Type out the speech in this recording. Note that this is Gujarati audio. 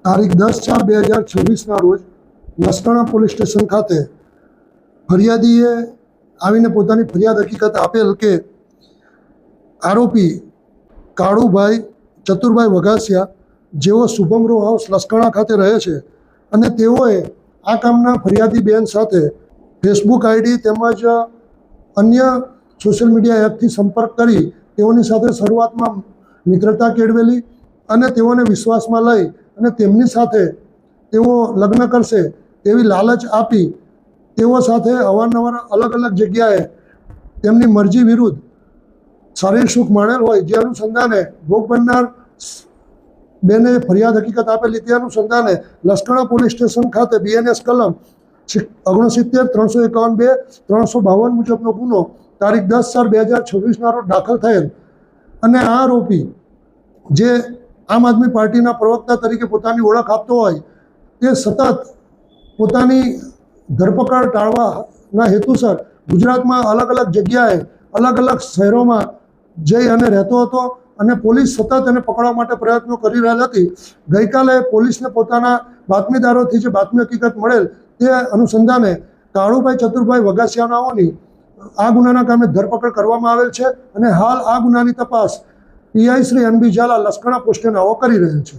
તારીખ 10/4/2026ના રોજ લસકાણા પોલીસ સ્ટેશન ખાતે ફરિયાદીએ આવીને પોતાની ફરિયાદ હકીકત આપેલ કે આરોપી કાળુભાઈ ચતુરભાઈ વઘાસિયા જેઓ શુભમ રો હાઉસ લસકાણા ખાતે રહે છે અને તેઓએ આ કામના ફરિયાદી બેન સાથે ફેસબુક આઈડી તેમજ અન્ય સોશિયલ મીડિયા એપથી સંપર્ક કરી તેઓની સાથે શરૂઆતમાં મિત્રતા કેળવેલી અને તેઓને વિશ્વાસમાં લઈ અને તેમની સાથે તેઓ લગ્ન કરશે તેવી લાલચ આપી તેઓ સાથે અવારનવાર અલગ અલગ જગ્યાએ તેમની મરજી વિરુદ્ધ શારીરિક સુખ માણેલ હોય જે અનુસંધાને ભોગ બનનાર બેને ફરિયાદ હકીકત આપેલી તે અનુસંધાને લસકાણા પોલીસ સ્ટેશન ખાતે BNS કલમ 69-351-2-352 મુજબનો ગુનો તારીખ 10/4/2026ના રોજ દાખલ થયેલ અને આ આરોપી જે આમ આદમી પાર્ટીના પ્રવક્તા તરીકે પોતાની ઓળખ આપતો હોય તે સતત પોતાની ધરપકડ ટાળવાના હેતુસર ગુજરાતમાં અલગ અલગ જગ્યાએ અલગ અલગ શહેરોમાં જઈ અને રહેતો હતો અને પોલીસ સતત એને પકડવા માટે પ્રયત્નો કરી રહેલ હતી. ગઈકાલે પોલીસને પોતાના બાતમીદારોથી જે બાતમી હકીકત મળેલ તે અનુસંધાને કાળુભાઈ ચતુરભાઈ વઘાસિયાનાઓની આ ગુનાના કામે ધરપકડ કરવામાં આવેલ છે અને હાલ આ ગુનાની તપાસ PI શ્રી NB ઝાલા લસકાણા પોસ્ટે નાઓ કરી રહેલ છે.